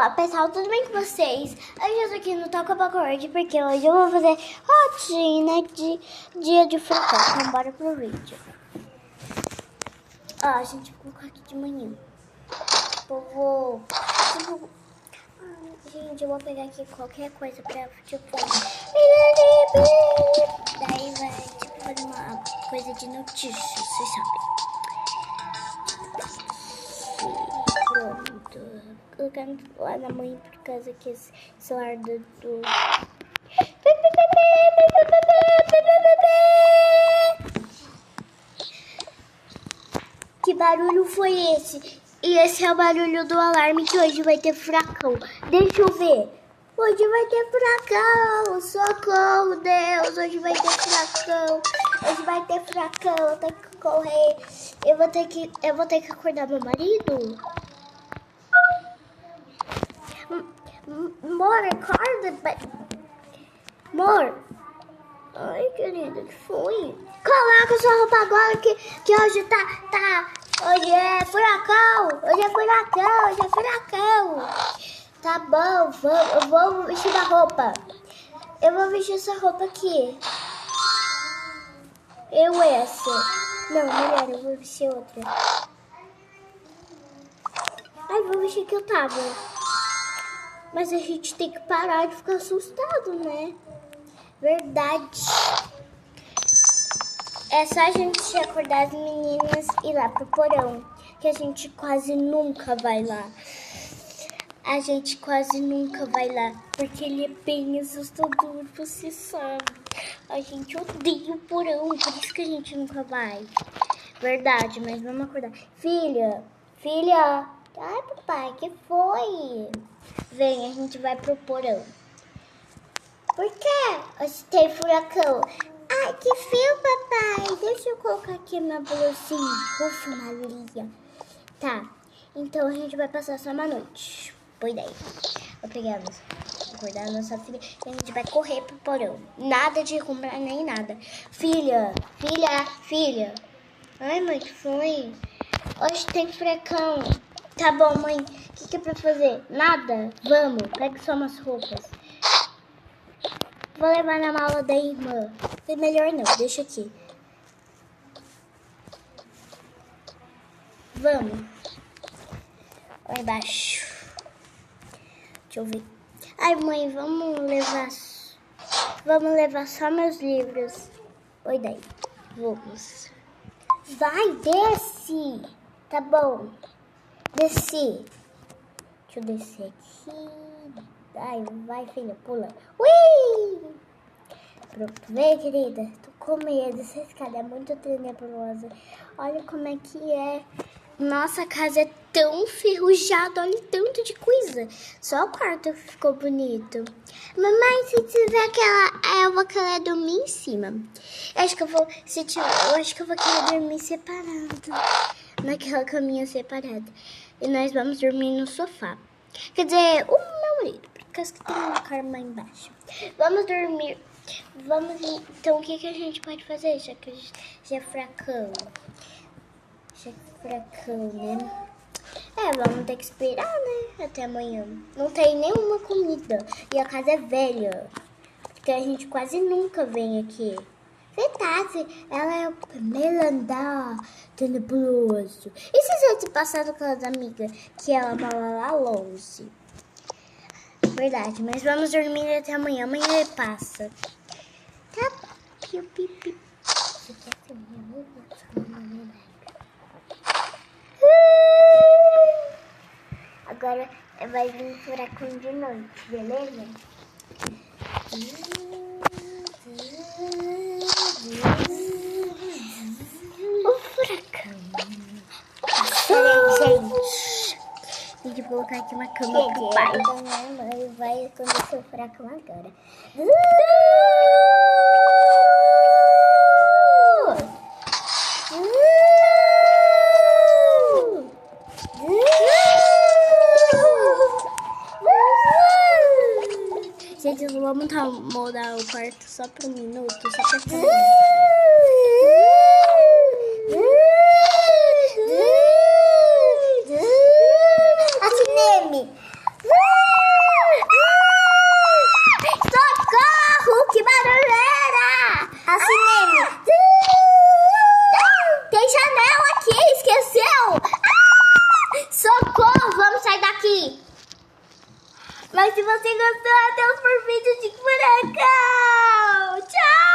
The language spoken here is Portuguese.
Olá pessoal, tudo bem com vocês? Hoje eu tô aqui no Toca Bacorde porque hoje eu vou fazer rotina de dia de furacão. Então bora pro vídeo. Ó, a gente vai colocar aqui de manhã. Gente, eu vou pegar aqui qualquer coisa pra, tipo... Daí vai, tipo, fazer uma coisa de notícias, vocês sabem. Pronto. Colocando lá na mãe por causa que esse celular do... Que barulho foi esse? E esse é o barulho do alarme que hoje vai ter furacão. Deixa eu ver. Hoje vai ter furacão. Socorro, Deus. Hoje vai ter furacão. Hoje vai ter furacão. Eu tenho que correr. Eu vou ter que acordar meu marido. Amor, acorda. Amor. Ai, querida, que foi? Coloca sua roupa agora que hoje tá... Hoje é furacão. Hoje é furacão. Hoje é furacão. Tá bom, eu vou vestir a roupa. Eu vou vestir essa roupa aqui. Essa. Não, melhor, eu vou vestir outra. Ai, vou vestir que eu tava. Mas a gente tem que parar de ficar assustado, né? Verdade. É só a gente acordar as meninas e ir lá pro porão. Que a gente quase nunca vai lá. A gente quase nunca vai lá. Porque ele é bem assustador, você sabe. A gente odeia o porão, por isso que a gente nunca vai. Verdade, mas vamos acordar. Filha. Ai, papai, que foi? Vem, a gente vai pro porão. Por quê? Hoje tem furacão. Ai, que frio, papai. Deixa eu colocar aqui minha blusinha. Ufa, Maria. Tá, então a gente vai passar só uma noite. Boa ideia. Vou pegar acordar a nossa filha e a gente vai correr pro porão. Nada de comprar nem nada. Filha. Ai, mãe, que foi? Hoje tem furacão. Tá bom, mãe. O que é pra fazer? Nada? Vamos, pega só umas roupas. Vou levar na mala da irmã. Melhor não, deixa aqui. Vamos. Lá embaixo. Deixa eu ver. Ai, mãe, vamos levar só meus livros. Oi, daí. Vamos. Vai, desce. Tá bom. Desci. Deixa eu descer aqui. Ai, vai, filha, pula. Ui! Pronto, vem, querida. Tô com medo. Essa escada é muito tenebrosa. Olha como é que é. Nossa, a casa é tão ferrujada. Olha tanto de coisa. Só o quarto ficou bonito. Mamãe, se tiver eu vou querer dormir em cima. Eu acho que eu vou querer dormir separado. Naquela caminha separada. E nós vamos dormir no sofá. Quer dizer, o meu marido. Por causa que tem uma cama embaixo. Vamos dormir. Então, o que a gente pode fazer? Já que já é furacão. Né? Vamos ter que esperar, né? Até amanhã. Não tem nenhuma comida. E a casa é velha. Porque a gente quase nunca vem aqui. Verdade, ela é o primeiro andar tenebroso. E se a gente passar com as amigas que ela mora lá longe? Verdade, mas vamos dormir até amanhã. Amanhã ele passa. Tá? Piu. Você quer ser minha Agora vai vir furacão de noite, beleza? O furacão. Peraí, gente. Tem que colocar aqui uma cama pro pai. Vai acontecer o furacão agora. Gente, vamos mudar o quarto só por um minuto, só pra fazer. A cinema. Mas se você gostou, até os por vídeo de furacão. Tchau!